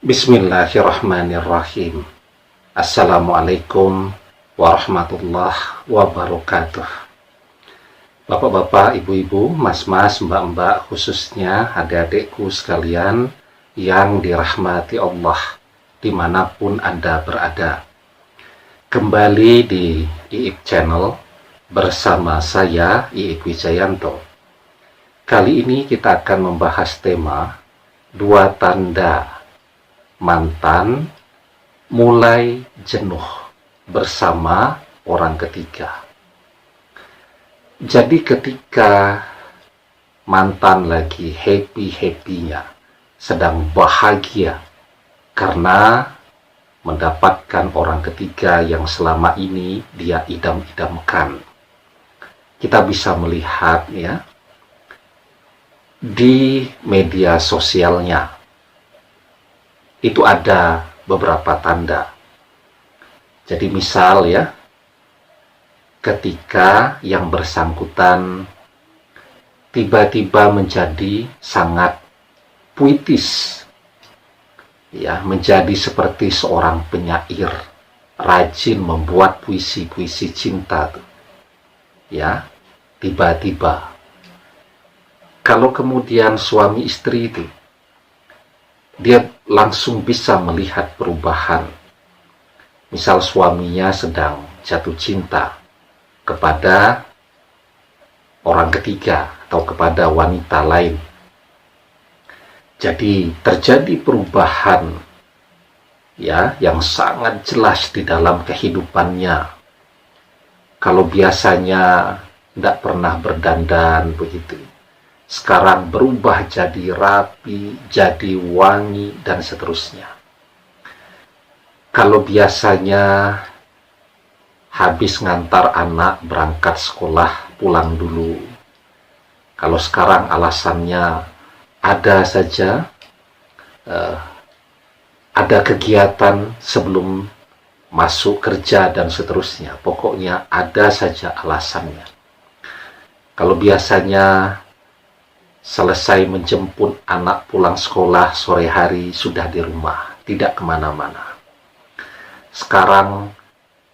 Bismillahirrahmanirrahim. Assalamualaikum warahmatullahi wabarakatuh. Bapak-bapak, ibu-ibu, mas-mas, mbak-mbak, khususnya adik-adikku sekalian yang dirahmati Allah dimanapun Anda berada. Kembali di IIK Channel bersama saya, IIK Wijayanto. Kali ini kita akan membahas tema 2 tanda mantan mulai jenuh bersama orang ketiga. Jadi ketika mantan lagi happy-happynya, sedang bahagia karena mendapatkan orang ketiga yang selama ini dia idam-idamkan, kita bisa melihat ya di media sosialnya itu ada beberapa tanda. Jadi misal ya, ketika yang bersangkutan tiba-tiba menjadi sangat puitis, ya, menjadi seperti seorang penyair, rajin membuat puisi-puisi cinta tuh. Ya, tiba-tiba. Kalau kemudian suami istri itu dia langsung bisa melihat perubahan. Misal suaminya sedang jatuh cinta kepada orang ketiga atau kepada wanita lain. Jadi terjadi perubahan ya yang sangat jelas di dalam kehidupannya. Kalau biasanya tidak pernah berdandan begitu, sekarang berubah jadi rapi, jadi wangi, dan seterusnya. Kalau biasanya habis ngantar anak berangkat sekolah, pulang dulu. Kalau sekarang alasannya ada saja, ada kegiatan sebelum masuk kerja dan seterusnya. Pokoknya ada saja alasannya. Kalau biasanya selesai menjemput anak pulang sekolah sore hari sudah di rumah, tidak kemana-mana. Sekarang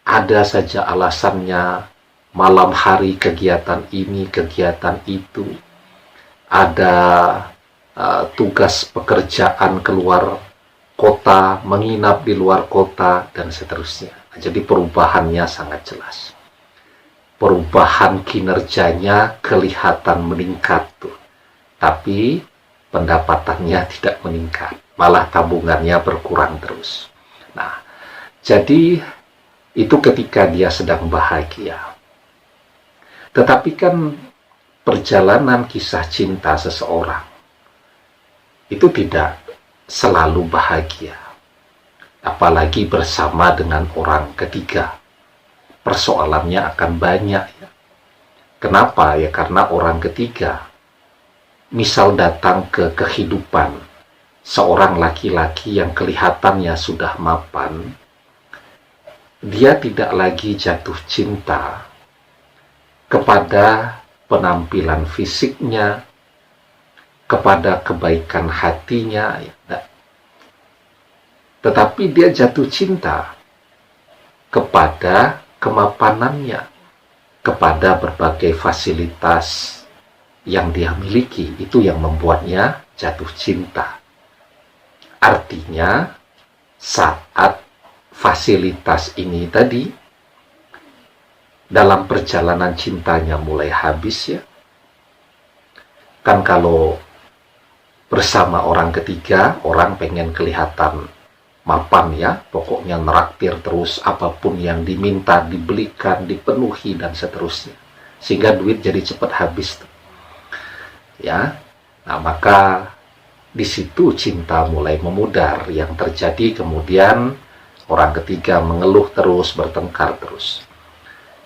ada saja alasannya, malam hari kegiatan ini, kegiatan itu, ada tugas pekerjaan keluar kota, menginap di luar kota, dan seterusnya. Jadi perubahannya sangat jelas. Perubahan kinerjanya kelihatan meningkat tuh. Tapi pendapatannya tidak meningkat, malah tabungannya berkurang terus. Nah, jadi itu ketika dia sedang bahagia. Tetapi kan perjalanan kisah cinta seseorang itu tidak selalu bahagia, apalagi bersama dengan orang ketiga. Persoalannya akan banyak ya. Kenapa? Ya karena orang ketiga misal datang ke kehidupan seorang laki-laki yang kelihatannya sudah mapan, dia tidak lagi jatuh cinta kepada penampilan fisiknya, kepada kebaikan hatinya, tetapi dia jatuh cinta kepada kemapanannya, kepada berbagai fasilitas yang dia miliki. Itu yang membuatnya jatuh cinta. Artinya saat fasilitas ini tadi dalam perjalanan cintanya mulai habis ya, kan kalau bersama orang ketiga, orang pengen kelihatan mapan ya, pokoknya neraktir terus, apapun yang diminta dibelikan, dipenuhi, dan seterusnya, sehingga duit jadi cepat habis tuh. Ya, nah maka di situ cinta mulai memudar. Yang terjadi kemudian orang ketiga mengeluh terus, bertengkar terus.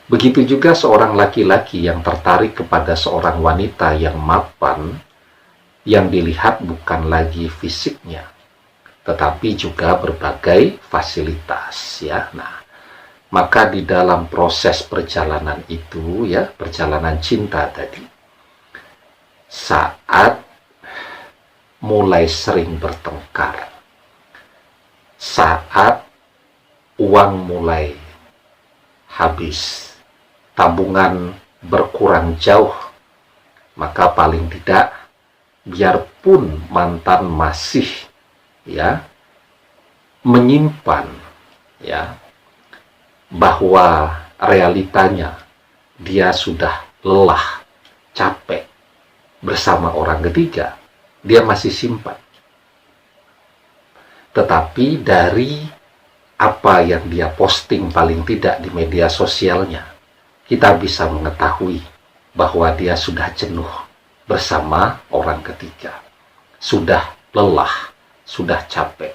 Begitu juga seorang laki-laki yang tertarik kepada seorang wanita yang mapan, yang dilihat bukan lagi fisiknya, tetapi juga berbagai fasilitas ya. Nah, maka di dalam proses perjalanan itu ya, perjalanan cinta tadi, saat mulai sering bertengkar, saat uang mulai habis, tabungan berkurang jauh, maka paling tidak, biarpun mantan masih menyimpan bahwa realitanya dia sudah lelah, capek bersama orang ketiga, dia masih simpan. Tetapi dari apa yang dia posting paling tidak di media sosialnya, kita bisa mengetahui bahwa dia sudah jenuh bersama orang ketiga, sudah lelah, sudah capek.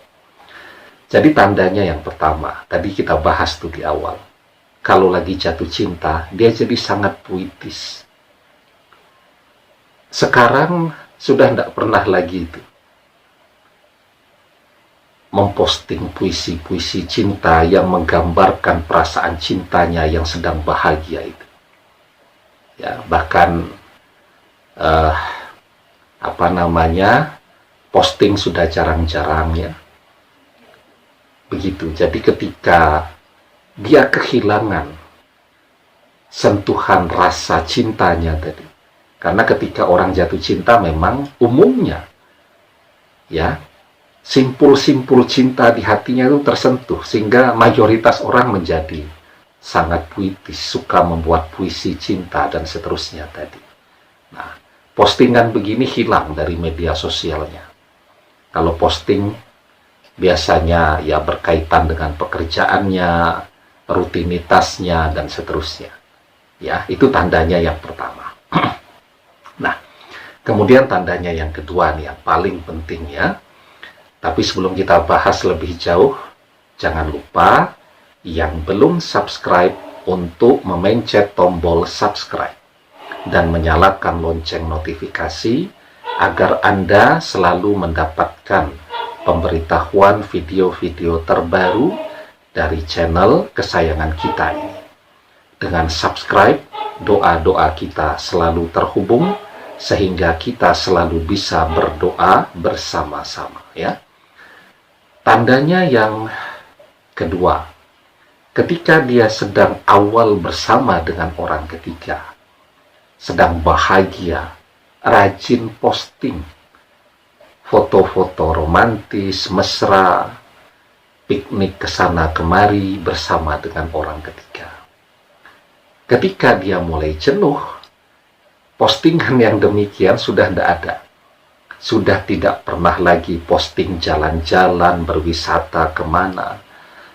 Jadi tandanya yang pertama, tadi kita bahas tuh di awal, kalau lagi jatuh cinta, dia jadi sangat puitis. Sekarang sudah tidak pernah lagi itu memposting puisi-puisi cinta yang menggambarkan perasaan cintanya yang sedang bahagia itu. Bahkan posting sudah jarang-jarang begitu. Jadi ketika dia kehilangan sentuhan rasa cintanya tadi, karena ketika orang jatuh cinta memang umumnya simpul-simpul cinta di hatinya itu tersentuh, sehingga mayoritas orang menjadi sangat puitis, suka membuat puisi cinta dan seterusnya tadi. Nah, postingan begini hilang dari media sosialnya. Kalau posting biasanya berkaitan dengan pekerjaannya, rutinitasnya dan seterusnya. Itu tandanya yang pertama. Nah, kemudian tandanya yang kedua nih, yang paling penting tapi sebelum kita bahas lebih jauh, jangan lupa yang belum subscribe untuk memencet tombol subscribe dan menyalakan lonceng notifikasi agar Anda selalu mendapatkan pemberitahuan video-video terbaru dari channel kesayangan kita ini. Dengan subscribe, doa-doa kita selalu terhubung sehingga kita selalu bisa berdoa bersama-sama Tandanya yang kedua, ketika dia sedang awal bersama dengan orang ketiga, sedang bahagia, rajin posting foto-foto romantis, mesra, piknik kesana kemari bersama dengan orang ketiga. Ketika dia mulai jenuh, postingan yang demikian sudah tidak ada. Sudah tidak pernah lagi posting jalan-jalan, berwisata kemana.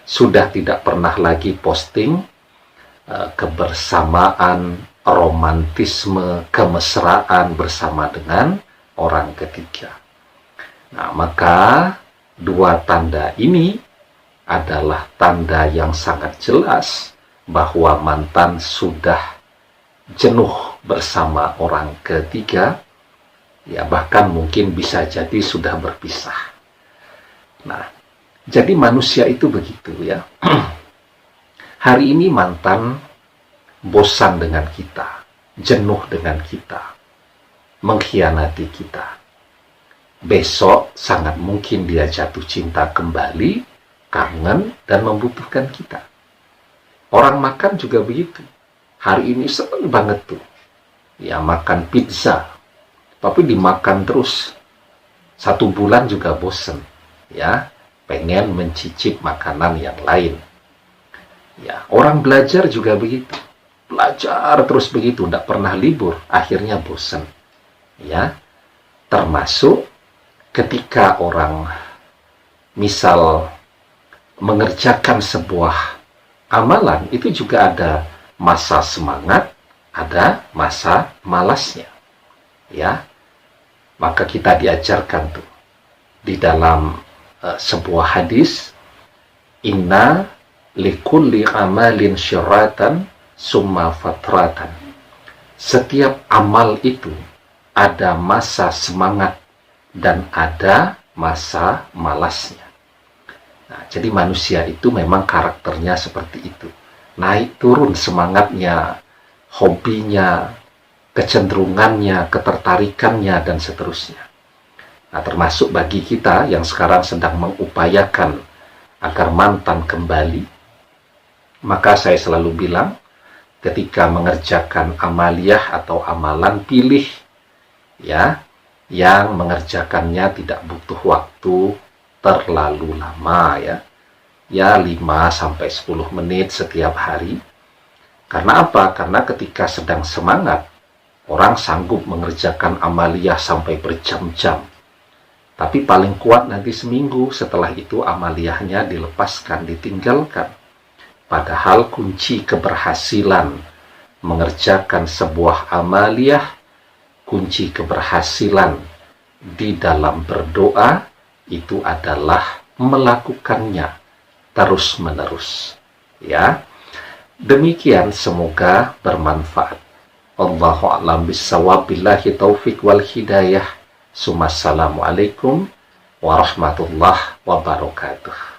Sudah tidak pernah lagi posting kebersamaan, romantisme, kemesraan bersama dengan orang ketiga. Nah, maka dua tanda ini adalah tanda yang sangat jelas bahwa mantan sudah jenuh bersama orang ketiga, bahkan mungkin bisa jadi sudah berpisah. Nah, jadi manusia itu begitu Hari ini mantan bosan dengan kita, jenuh dengan kita, mengkhianati kita. Besok sangat mungkin dia jatuh cinta kembali, kangen dan membutuhkan kita. Orang makan juga begitu. Hari ini seneng banget tuh makan pizza, tapi dimakan terus 1 bulan juga bosen pengen mencicip makanan yang lain. Orang belajar juga begitu, belajar terus begitu, tidak pernah libur, akhirnya bosen. Termasuk ketika orang misal mengerjakan sebuah amalan, itu juga ada masa semangat, ada masa malasnya. Maka kita diajarkan tuh di dalam sebuah hadis, inna likulli amalin syiratan summa fatratan. Setiap amal itu ada masa semangat dan ada masa malasnya. Nah, jadi manusia itu memang karakternya seperti itu. Naik turun semangatnya, hobinya, kecenderungannya, ketertarikannya, dan seterusnya. Nah, termasuk bagi kita yang sekarang sedang mengupayakan agar mantan kembali, maka saya selalu bilang, ketika mengerjakan amaliyah atau amalan, pilih ya yang mengerjakannya tidak butuh waktu terlalu lama ya 5-10 menit setiap hari. Karena apa? Karena ketika sedang semangat, orang sanggup mengerjakan amaliyah sampai berjam-jam, tapi paling kuat nanti seminggu, setelah itu amaliyahnya dilepaskan, ditinggalkan. Padahal kunci keberhasilan mengerjakan sebuah amaliyah, kunci keberhasilan di dalam berdoa itu adalah melakukannya terus-menerus. Ya, demikian, semoga bermanfaat. Allahu a'lam bissawab, billahi taufik wal hidayah. Assalamualaikum warahmatullahi wabarakatuh.